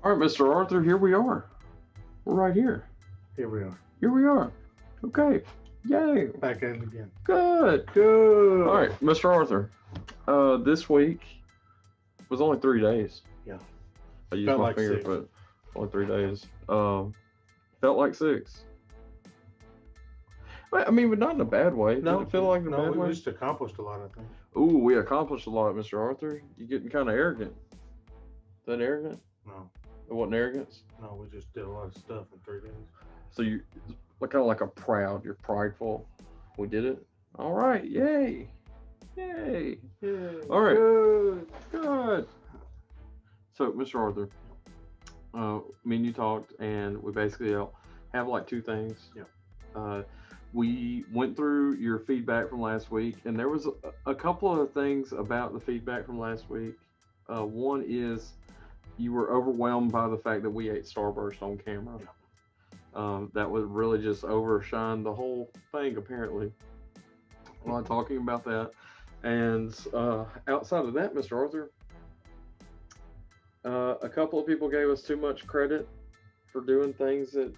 All right, Mr. Arthur, here we are. We're right here. Here we are. Here we are. Okay. Yay. Back at it again. Good. Good. All right, Mr. Arthur. This week was only 3 days. Yeah. I used Felt my like finger, 6. but only 3 days. Felt like 6. Well, I mean, but not in a bad way. No, Did it feel like in a bad we way? just accomplished a lot, I think. Ooh, we accomplished a lot, Mr. Arthur. You're getting kind of arrogant. Is that arrogant? No, It wasn't arrogance? no, we just did a lot of stuff in 3 days. So you kind of like you're prideful. We did it. All right, yay, yay. Yeah. All right. Good. Good. So, Mr. Arthur, me and you talked, and we basically have like 2 things. Yeah. We went through your feedback from last week, and there was a couple of things about the feedback from last week. One is you were overwhelmed by the fact that we ate Starburst on camera. Yeah. That would really just overshine the whole thing, apparently. I'm not talking about that. And outside of that, Mr. Arthur, a couple of people gave us too much credit for doing things that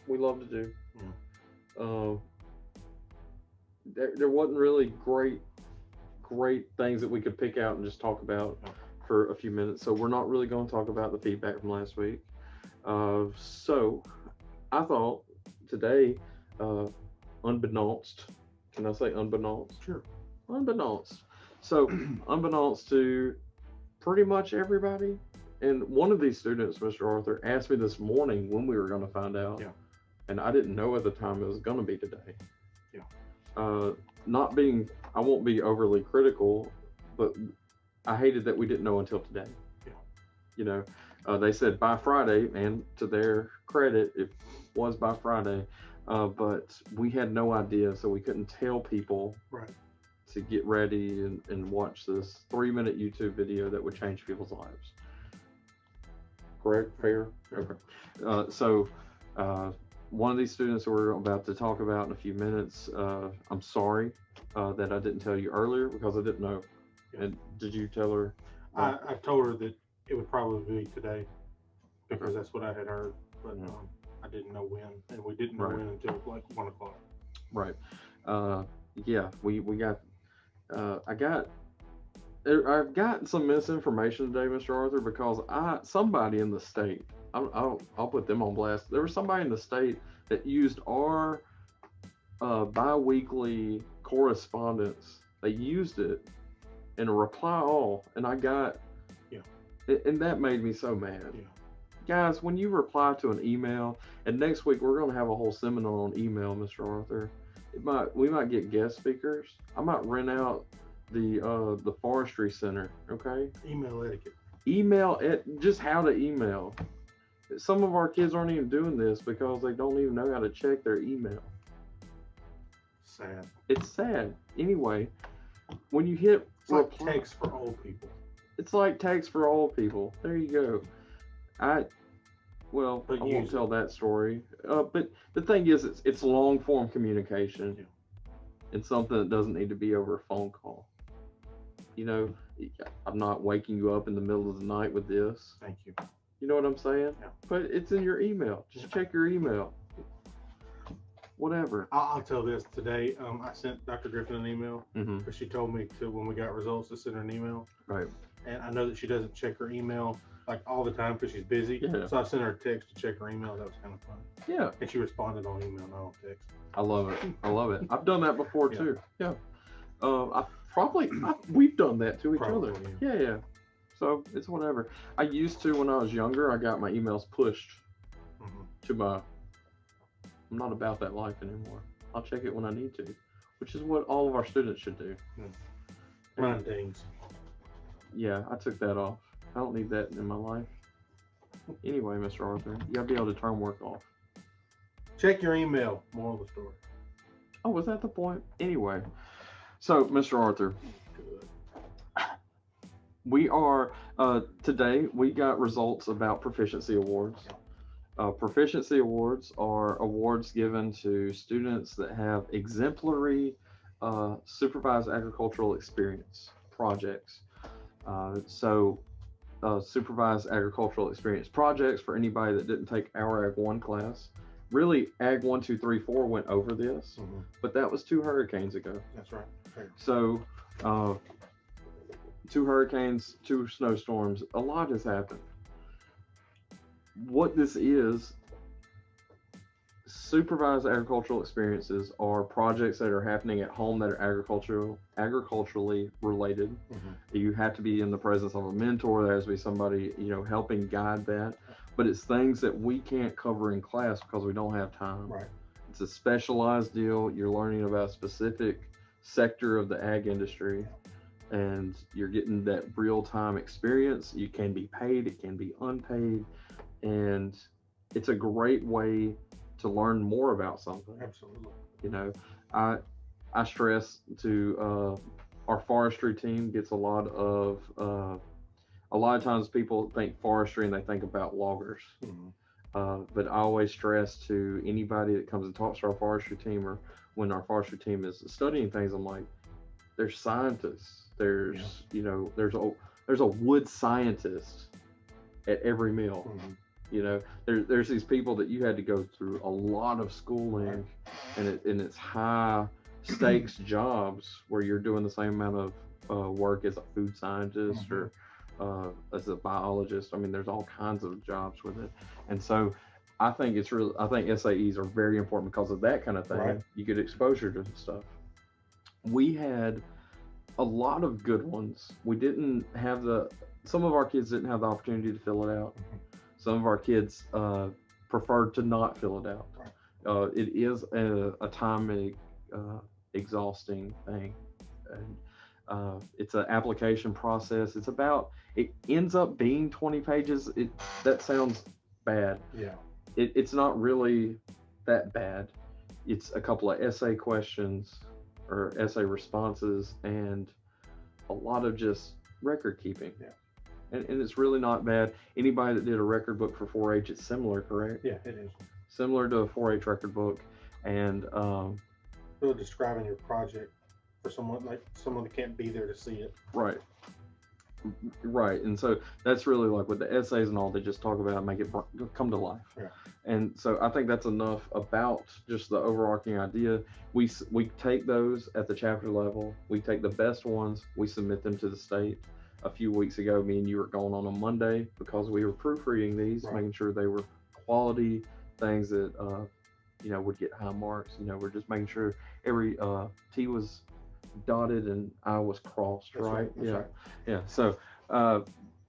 we love to do. There wasn't really great things that we could pick out and just talk about for a few minutes. So we're not really going to talk about the feedback from last week. So I thought today, unbeknownst, can I say unbeknownst? Sure. Unbeknownst. So unbeknownst to pretty much everybody. And one of these students, Mr. Arthur, asked me this morning when we were going to find out. Yeah. And I didn't know at the time it was going to be today. Yeah. I won't be overly critical, but I hated that we didn't know until today. Yeah. You know, they said by Friday, and to their credit, it was by Friday, but we had no idea, so we couldn't tell people Right. to get ready and watch this 3-minute YouTube video that would change people's lives. Correct? Fair? Okay. So one of these students that we're about to talk about in a few minutes, I'm sorry that I didn't tell you earlier because I didn't know. Yeah. And did you tell her? I told her that it would probably be today because that's what I had heard, but I didn't know when, and we didn't know Right. when until like 1 o'clock. Right. Yeah, we got, I've gotten some misinformation today, Mr. Arthur, because somebody in the state, I'll put them on blast. There was somebody in the state that used our bi-weekly correspondence. They used it in a reply all, and I got, and that made me so mad. Yeah. Guys, when you reply to an email, and next week we're going to have a whole seminar on email, Mr. Arthur. We might get guest speakers. I might rent out the forestry center. Okay. Email etiquette. Email it, just how to email. Some of our kids aren't even doing this because they don't even know how to check their email. Sad. It's sad. Anyway, when you hit It's like text for old people. It's like text for old people. There you go. I won't tell that story. But the thing is, it's long form communication. Yeah. It's something that doesn't need to be over a phone call. You know, I'm not waking you up in the middle of the night with this. Thank you. You know what I'm saying? Yeah. But it's in your email. Just check your email. Whatever. I'll tell this today. I sent Dr. Griffin an email Mm-hmm. because she told me to, when we got results, to send her an email. Right. And I know that she doesn't check her email like all the time because she's busy. Yeah. So I sent her a text to check her email. That was kind of fun. Yeah. And she responded on email, not on text. I love it. I love it. I've done that before Yeah. too. Yeah. We've done that to each Probably, other. Yeah. So it's whatever. I used to when I was younger. I got my emails pushed Mm-hmm. to my. I'm not about that life anymore. I'll check it when I need to, which is what all of our students should do. Mine dings. Yeah, I took that off. I don't need that in my life. Anyway, Mr. Arthur, you gotta be able to turn work off. Check your email. Moral of the story. Oh, was that the point? Anyway, so Mr. Arthur, Good. we are today. We got results about proficiency awards. Proficiency awards are awards given to students that have exemplary supervised agricultural experience projects. So supervised agricultural experience projects for anybody that didn't take our Ag 1 class. Really, Ag 1, 2, 3, 4 went over this, but that was 2 hurricanes ago. That's right. Okay. So, 2 hurricanes, 2 snowstorms, a lot has happened. What this is, supervised agricultural experiences are projects that are happening at home that are agriculturally related. You have to be in the presence of a mentor. There has to be somebody, helping guide that. But it's things that we can't cover in class because we don't have time. Right. It's a specialized deal. You're learning about a specific sector of the ag industry, and you're getting that real-time experience. You can be paid, it can be unpaid, and it's a great way to learn more about something. Absolutely. I stress to our forestry team gets a lot of times people think forestry and they think about loggers. But I always stress to anybody that comes and talks to our forestry team, or when our forestry team is studying things, I'm like, there's scientists. There's there's a wood scientist at every mill. There's these people that you had to go through a lot of schooling, and it's high stakes jobs where you're doing the same amount of work as a food scientist or as a biologist. I mean, there's all kinds of jobs with it, and so I think SAEs are very important because of that kind of thing. Right. You get exposure to stuff. We had a lot of good ones. We didn't have some of our kids didn't have the opportunity to fill it out. Some of our kids preferred to not fill it out. Right. It is a time exhausting thing, and it's an application process. It ends up being 20 pages. That sounds bad. Yeah. It's not really that bad. It's a couple of essay questions or essay responses and a lot of just record keeping. Yeah. And it's really not bad. Anybody that did a record book for 4-H, it's similar, correct? Yeah, it is. Similar to a 4-H record book, and really describing your project for someone that can't be there to see it. Right. And so that's really like with the essays and all, they just talk about it, make it come to life. Yeah. And so I think that's enough about just the overarching idea. We take those at the chapter level. We take the best ones. We submit them to the state. A few weeks ago, me and you were going on a Monday because we were proofreading these, Right. making sure they were quality things that would get high marks. We're just making sure every T was dotted and I was crossed. That's right? That's right. Yeah. So,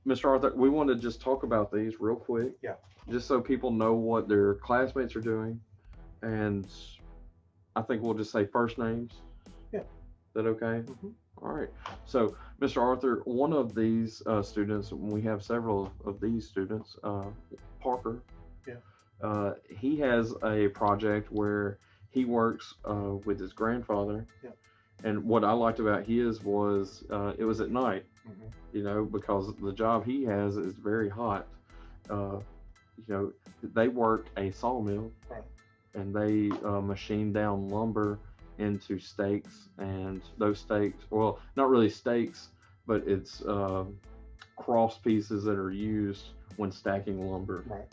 Mr. Arthur, we want to just talk about these real quick. Yeah. Just so people know what their classmates are doing, and I think we'll just say first names. Yeah. Is that okay? Mm-hmm. All right. So, Mr. Arthur, one of these students, we have several of these students, Parker. Yeah. He has a project where he works with his grandfather. Yeah. And what I liked about his was it was at night, Mm-hmm. Because the job he has is very hot. They work a sawmill, Right. and they machine down lumber into stakes, and those stakes, well, not really stakes, but it's cross pieces that are used when stacking lumber. Right.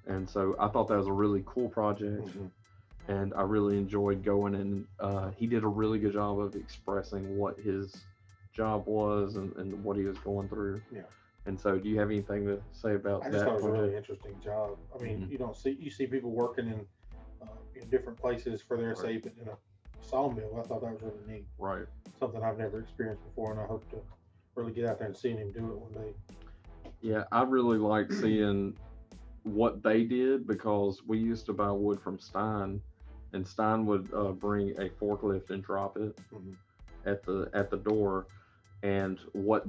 And so I thought that was a really cool project. Mm-hmm. And I really enjoyed going, and he did a really good job of expressing what his job was and what he was going through. Yeah. And so, do you have anything to say about I that? just thought it was a project? really interesting job. I mean, Mhm. you see people working in different places for their essay, but in a sawmill. I thought that was really neat. Right. Something I've never experienced before, and I hope to really get out there and see him do it one day. Yeah, I really like seeing what they did because we used to buy wood from Stein, and Stein would bring a forklift and drop it Mhm. at the door, and what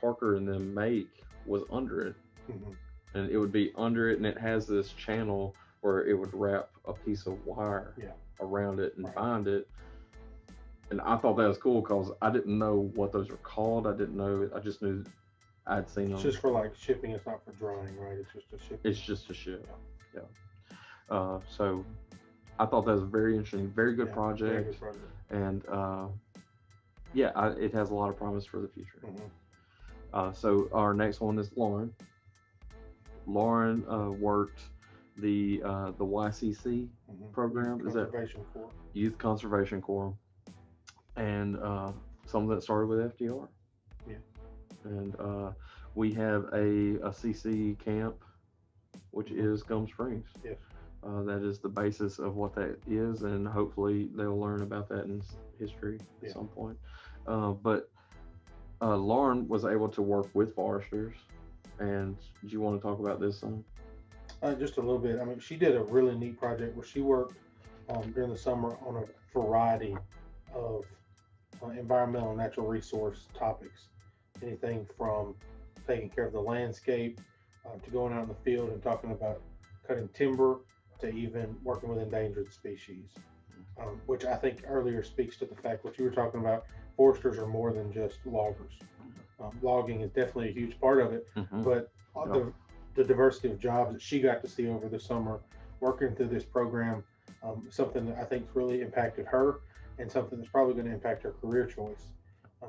Parker and them make was under it, Mhm. and it would be under it, and it has this channel where it would wrap a piece of wire Yeah. around it and Right. bind it. And I thought that was cool because I didn't know what those were called. I didn't know. I just knew I'd seen them. It's just for like shipping. It's not for drying, right? It's just a shipping. It's just a ship. Yeah. So I thought that was very interesting. Very good Yeah, project. very good project. And it has a lot of promise for the future. Mhm. So our next one is Lauren. Lauren worked the YCC program. Is that Conservation Corps. Youth Conservation Corps, and some of that started with FDR. Yeah. And we have a CC camp, which is Gum Springs. Yes. That is the basis of what that is, and hopefully they'll learn about that in history at some point. But Lauren was able to work with foresters, and do you want to talk about this some? Just a little bit. I mean, she did a really neat project where she worked during the summer on a variety of environmental and natural resource topics. Anything from taking care of the landscape to going out in the field and talking about cutting timber to even working with endangered species, which I think earlier speaks to the fact what you were talking about. Foresters are more than just loggers. Logging is definitely a huge part of it, but the diversity of jobs that she got to see over the summer working through this program, something that I think really impacted her and something that's probably going to impact her career choice.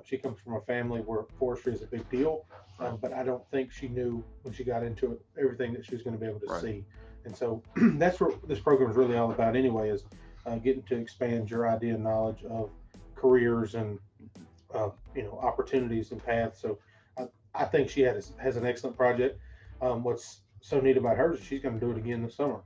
She comes from a family where forestry is a big deal, but I don't think she knew when she got into it everything that she was going to be able to see. And so that's what this program is really all about anyway, is getting to expand your idea and knowledge of careers and opportunities and paths. So I think she has an excellent project. What's so neat about her is she's going to do it again this summer.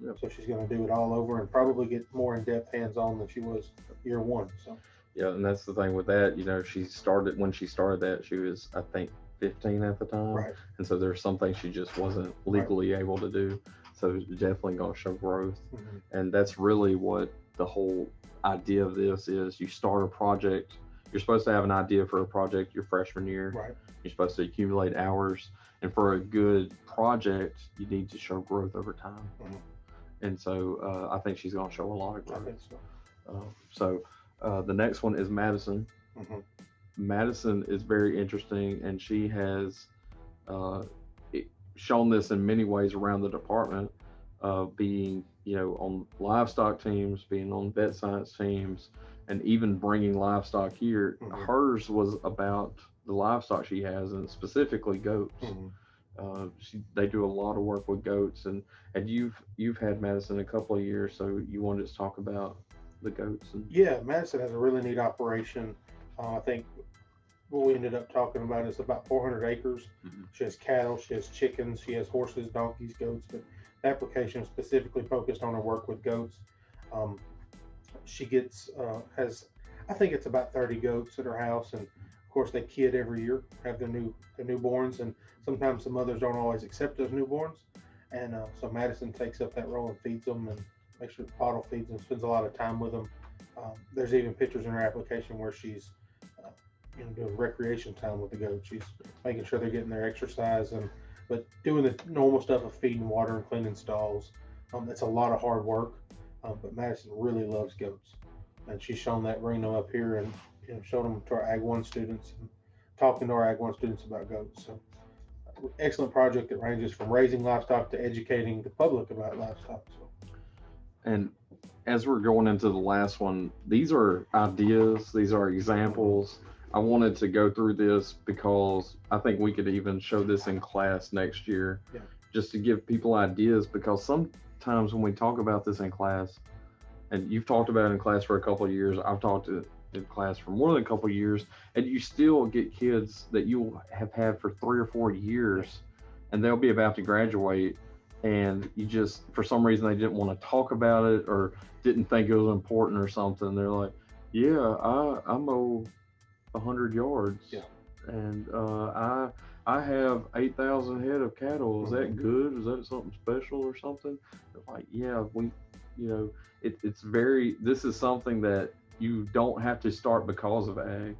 Yep. So she's going to do it all over and probably get more in-depth hands-on than she was year one. So yeah, and that's the thing with that. She started that she was, I think, 15 at the time, right. And so there's some things she just wasn't legally able to do. So it's definitely going to show growth, and that's really what the whole idea of this is. You start a project. You're supposed to have an idea for a project your freshman year. Right. You're supposed to accumulate hours, and for a good project, you need to show growth over time. And so I think she's going to show a lot of growth. I think so. The next one is Madison. Madison is very interesting, and she has shown this in many ways around the department, being on livestock teams, being on vet science teams, and even bringing livestock here. Hers was about the livestock she has, and specifically goats. They do a lot of work with goats, and you've had Madison a couple of years, so you want to just talk about the goats? Yeah, Madison has a really neat operation. I think what we ended up talking about is about 400 acres. She has cattle, she has chickens, she has horses, donkeys, goats, but the application is specifically focused on her work with goats. She has, I think it's about 30 goats at her house, and of course they kid every year, have their newborns, and sometimes the mothers don't always accept those newborns, and so Madison takes up that role and feeds them and makes sure bottle feeds them, spends a lot of time with them. There's even pictures in her application where she's doing recreation time with the goats. She's making sure they're getting their exercise, but doing the normal stuff of feeding, water, and cleaning stalls. It's a lot of hard work, but Madison really loves goats, and she's shown that, bringing them up here and showing them to our Ag 1 students and talking to our Ag 1 students about goats. So excellent project that ranges from raising livestock to educating the public about livestock. And as we're going into the last one, these are ideas, these are examples. I wanted to go through this because I think we could even show this in class next year, just to give people ideas, because sometimes when we talk about this in class, and you've talked about it in class for a couple of years, I've talked to in class for more than a couple of years, and you still get kids that you have had for 3 or 4 years, and they'll be about to graduate, and you just, for some reason, they didn't want to talk about it or didn't think it was important or something. They're like, yeah, I mow 100 yards, and I have 8,000 head of cattle. Is that good? Is that something special or something? They're like, yeah, it's very, this is something that you don't have to start because of ag.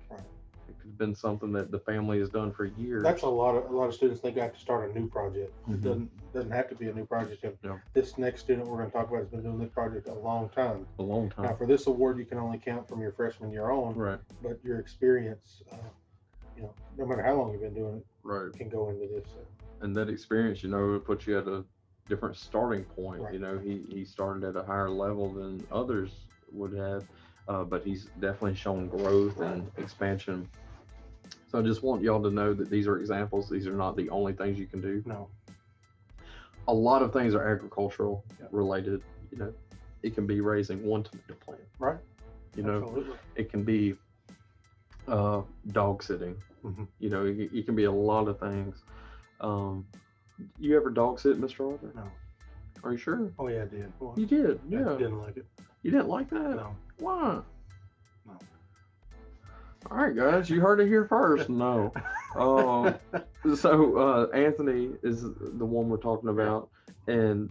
It could have been something that the family has done for years. That's a lot of students think I have to start a new project. It doesn't have to be a new project. This next student we're going to talk about has been doing this project a long time. Now, for this award, you can only count from your freshman year on, but your experience, no matter how long you've been doing it, can go into this. And that experience, puts you at a different starting point. He started at a higher level than others would have, but he's definitely shown growth and expansion. So I just want y'all to know that these are examples. These are not the only things you can do. No. A lot of things are agricultural Yeah. related. You know, it can be raising one tomato plant. Right. You know, Absolutely. it can be dog sitting. Mhm. You know, it can be a lot of things. You ever dog sit, Mr. Arthur? No. Are you sure? Oh yeah, I did. Well, You did, I yeah. didn't like it. You didn't like that? No. Why? No. All right, guys, you heard it here first. No. So Anthony is the one we're talking about, and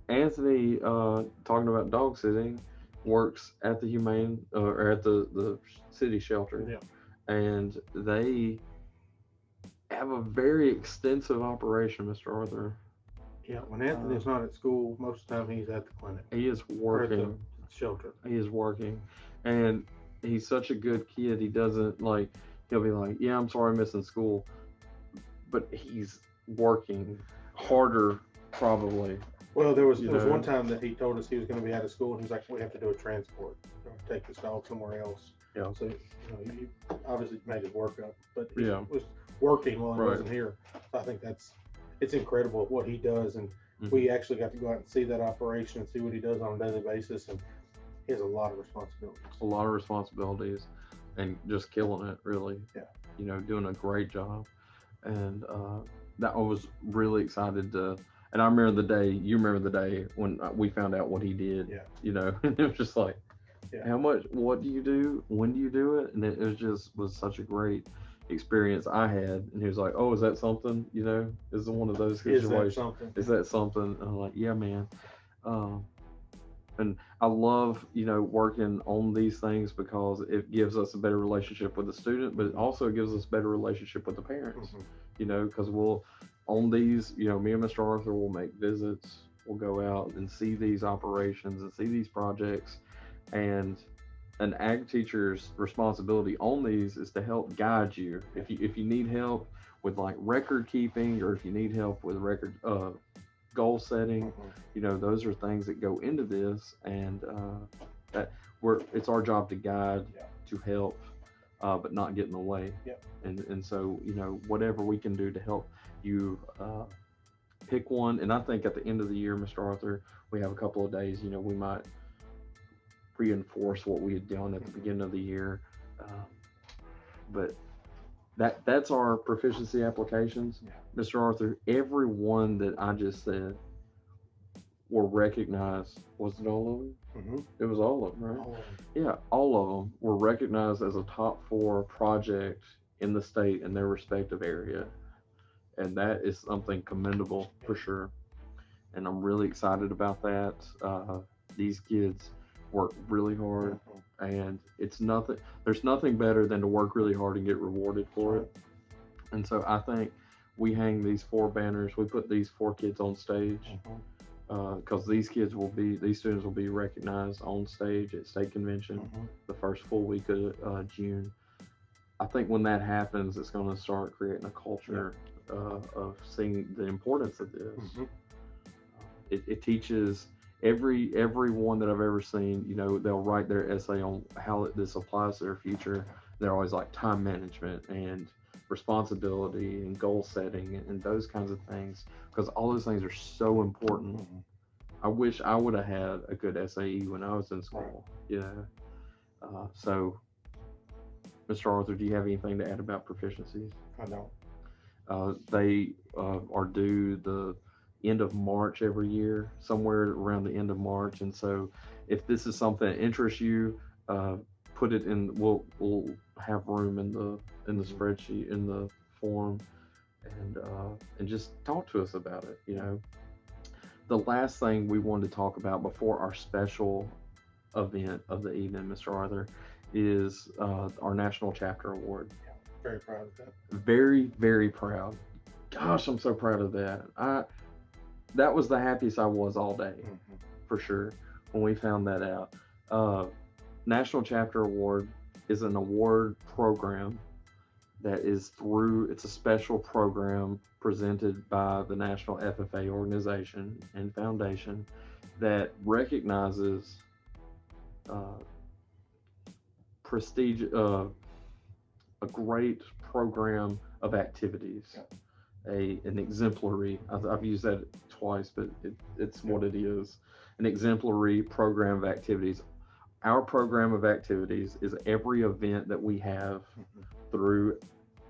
Anthony, talking about dog sitting, works at the humane or at the city shelter, Yeah. and they have a very extensive operation, Mr. Arthur. Yeah. When Anthony's not at school, most of the time he's at the clinic He is or at the working. shelter. He is working, and he's such a good kid. He doesn't like. He'll be like, "Yeah, I'm sorry, I'm missing school," but he's working harder, probably. Well, there was You one know. time that he told us he was going to be out of school, and he's like, "We have to do a transport, or take this dog somewhere else." Yeah. So he obviously made his work up, but he Yeah. was working while he Right. wasn't here. So I think it's incredible what he does, and Mhm. we actually got to go out and see that operation and see what he does on a daily basis, and he has a lot of responsibilities. A lot of responsibilities, and just killing it, really. Yeah. You know, doing a great job, and that I was really excited to. And I remember the day. You remember the day when we found out what he did. Yeah. You know, it was just like, Yeah. how much? What do you do? When do you do it? And it was such a great experience I had. And he was like, "Oh, is that something? You know, is it one of those Is situations? that something? Is that something?" And I'm like, "Yeah, man." And I love, working on these things because it gives us a better relationship with the student, but it also gives us a better relationship with the parents. Mhm. Because we'll on these, me and Mr. Arthur will make visits. We'll go out and see these operations and see these projects, and an ag teacher's responsibility on these is to help guide you. If you need help with like record keeping, or if you need help with record goal setting, Mhm. those are things that go into this, and that it's our job to guide, Yeah. to help, but not get in the way. Yep. And so whatever we can do to help you pick one. And I think at the end of the year, Mr. Arthur, we have a couple of days. We might reinforce what we had done at the beginning of the year, but that's our proficiency applications. Yeah. Mr. Arthur, every one that I just said were recognized. Was it all of them? Mm-hmm. It was all of them, right? All of them. Yeah, all of them were recognized as a top 4 project in the state in their respective area, and that is something commendable for sure. And I'm really excited about that. These kids work really hard, and there's nothing better than to work really hard and get rewarded for it. And so I think we hang these 4 banners. We put these 4 kids on stage, because these students will be recognized on stage at state convention the first full week of June. I think when that happens, it's going to start creating a culture of seeing the importance of this. It teaches everyone that I've ever seen. They'll write their essay on how this applies to their future. They're always like time management and responsibility and goal setting and those kinds of things, because all those things are so important. I wish I would have had a good SAE when I was in school. So, Mr. Arthur, do you have anything to add about proficiencies? I don't. They are due the end of March every year, somewhere around the end of March. And so, if this is something that interests you, put it in. We'll have room in the spreadsheet, in the form, and just talk to us about it. The last thing we wanted to talk about before our special event of the evening, Mr. Arthur, is our National Chapter Award. Yeah, very proud of that. Very, very proud. Gosh, I'm so proud of that. That was the happiest I was all day, for sure, when we found that out. National Chapter Award is an award program that is it's a special program presented by the National FFA organization and foundation that recognizes a great program of activities, an exemplary. I've used that twice, but it's what it is. An exemplary program of activities. Our program of activities is every event that we have through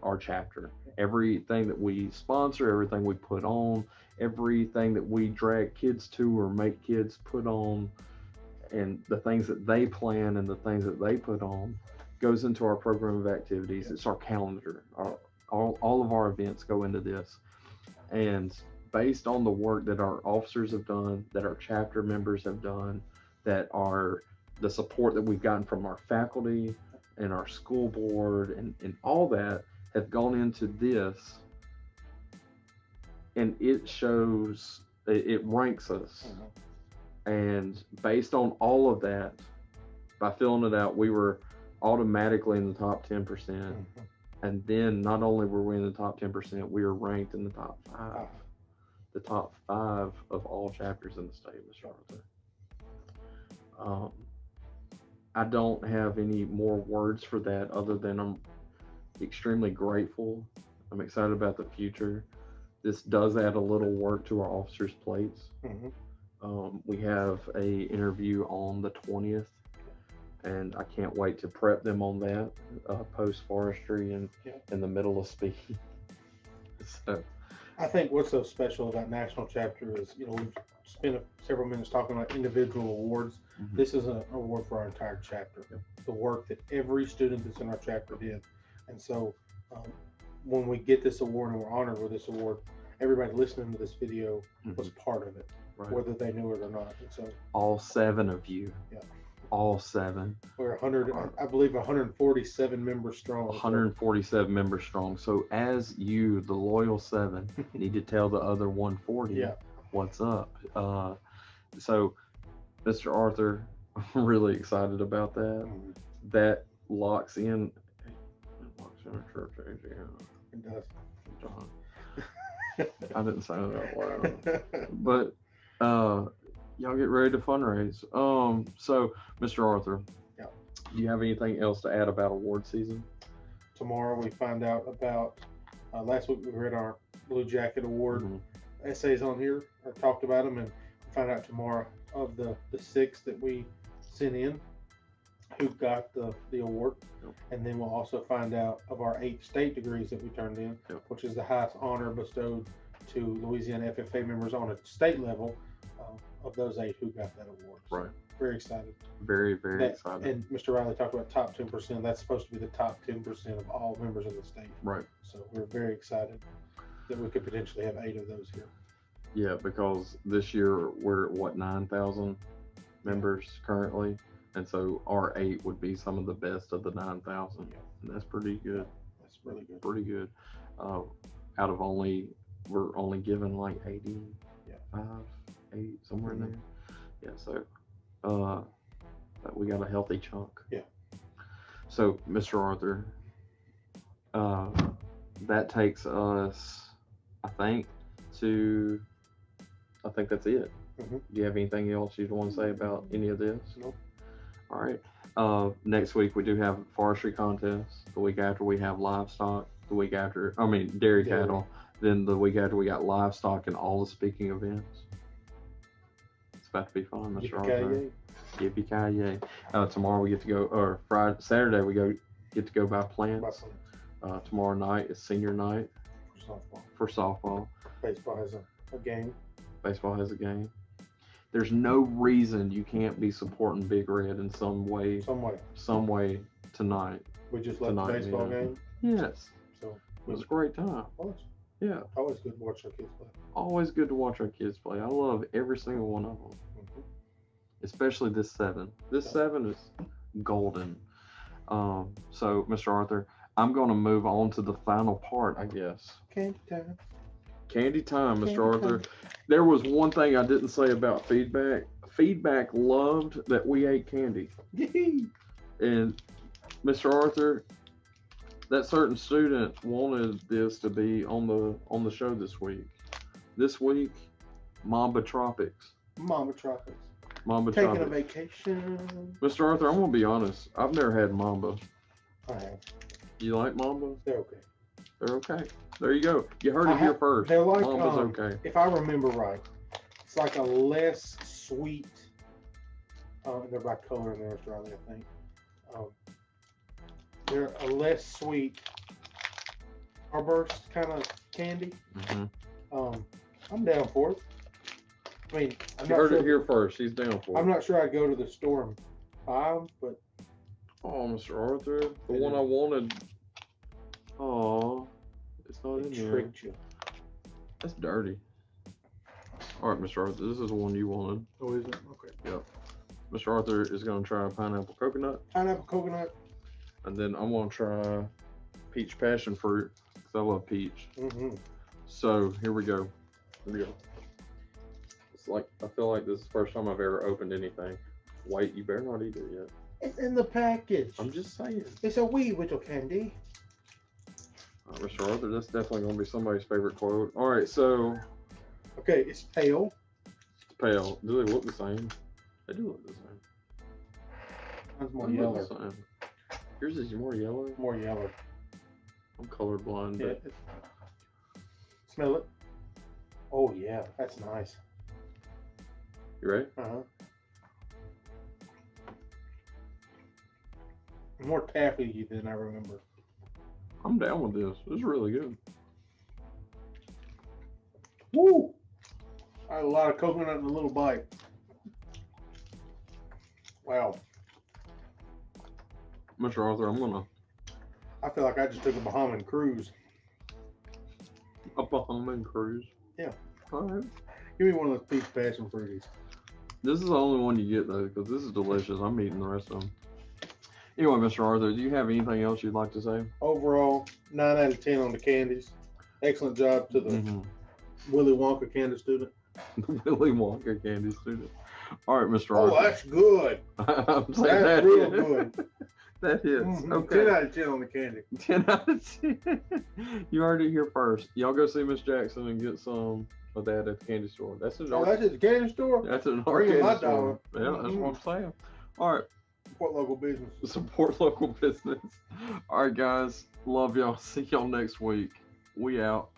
our chapter. Everything that we sponsor, everything we put on, everything that we drag kids to or make kids put on, and the things that they plan and the things that they put on goes into our program of activities. It's our calendar. All of our events go into this. And based on the work that our officers have done, that our chapter members have done, that are the support that we've gotten from our faculty and our school board and all that have gone into this, and it shows, it ranks us. And based on all of that, by filling it out, we were automatically in the top 10%. And then not only were we in the top 10%, we were ranked in the top 5. The top 5 of all chapters in the state of Mr. Arthur. I don't have any more words for that other than I'm extremely grateful. I'm excited about the future. This does add a little work to our officers' plates. We have a interview on the 20th, and I can't wait to prep them on that, post forestry and in the middle of speed. So I think what's so special about National Chapter is, we've spent several minutes talking about individual awards. This is an award for our entire chapter. The work that every student that's in our chapter did. And so when we get this award and we're honored with this award, everybody listening to this video was part of it, whether they knew it or not. And so all 7 of you. All 7. We're 100, I believe 147 members strong. 147 members strong. So as you, the loyal 7, need to tell the other 140 what's up. So, Mr. Arthur, I'm really excited about that. That locks in. It locks in our church age. It does. John. I didn't say that out loud. But y'all get ready to fundraise. So, Mr. Arthur, do you have anything else to add about award season? Tomorrow we find out about, last week we read our Blue Jacket Award essays on here, or talked about them, and find out tomorrow of the 6 that we sent in who got the award. And then we'll also find out of our 8 state degrees that we turned in, which is the highest honor bestowed to Louisiana FFA members on a state level. Of those 8 who got that award. Right. Very excited. Very, very excited. And Mr. Riley talked about top 10%. That's supposed to be the top 10% of all members in the state. Right. So we're very excited that we could potentially have 8 of those here. Yeah, because this year we're at 9,000 members currently. And so our 8 would be some of the best of the 9,000. And that's pretty good. That's really good. Pretty good. Out of we're only given like 85, 8, somewhere in there. Yeah, so we got a healthy chunk. Yeah. So, Mr. Arthur, that takes us, I think that's it. Do you have anything else you want to say about any of this? Nope. All right. Next week we do have forestry contests. The week after we have livestock. The week after, dairy cattle. Then the week after we got livestock and all the speaking events. It's about to be fun, Mr. Arthur. Yippee-ki-yay. Tomorrow we get to go, or Saturday we get to go buy plants. Tomorrow night is senior night for softball. Baseball has a game. Baseball has a game. There's no reason you can't be supporting Big Red in some way tonight. We just left the baseball game? Yes. So it was a great time. Yeah. Always good to watch our kids play. Always good to watch our kids play. I love every single one of them. Especially this 7. This 7 is golden. So, Mr. Arthur, I'm going to move on to the final part, I guess. Candy time. Candy time, Mr. Arthur. There was one thing I didn't say about feedback. Feedback loved that we ate candy. And Mr. Arthur, that certain student wanted this to be on the show this week. This week, Mamba Tropics. Taking a vacation. Mr. Arthur, I'm gonna be honest. I've never had Mamba. I have. You like Mamba? They're okay. They're okay. There you go. You heard it here first. They're like Mamba's okay. If I remember right, it's like a less sweet. They're by color in there, Australia, I think. They're a less sweet Starburst kind of candy. I'm down for it. I mean, You heard it here first. He's down for it. I'm not sure I'd go to the store and buy them, but. Oh, Mr. Arthur, the one I wanted. Oh, it's not in there. Tricked you. That's dirty. All right, Mr. Arthur, this is the one you wanted. Oh, is it? Okay. Yep. Mr. Arthur is going to try pineapple coconut. Pineapple coconut. And then I'm going to try peach passion fruit because I love peach. So here we go. Here we go. It's like, I feel like this is the first time I've ever opened anything. Wait, you better not eat it yet. It's in the package. I'm just saying. It's a wee little candy. All right, Mr. Arthur, that's definitely going to be somebody's favorite quote. All right, so. Okay, it's pale. It's pale. Do they look the same? They do look the same. Mine's more They look yellow. the same. Yours is more yellow? More yellow. I'm colorblind. Yeah. But... Smell it. Oh, yeah. That's nice. You ready? More taffy than I remember. I'm down with this. This is really good. Woo! I had a lot of coconut in a little bite. Wow. Mr. Arthur, I feel like I just took a Bahaman cruise. A Bahaman cruise? Yeah. All right. Give me one of those peach passion fruities. This is the only one you get, though, because this is delicious. I'm eating the rest of them. Anyway, Mr. Arthur, do you have anything else you'd like to say? Overall, 9 out of 10 on the candies. Excellent job to the Willy Wonka candy student. The Willy Wonka candy student. All right, Mr. Arthur. Oh, that's good. I'm saying That's real good. That hits. Okay. 10 out of 10 on the candy. 10 out of 10. You heard it here first. Y'all go see Miss Jackson and get some of that at the candy store. That's an that's at the candy store? That's an Bring in my arcade store. dollar. Yeah, that's what I'm saying. All right. Support local business. Support local business. All right, guys. Love y'all. See y'all next week. We out.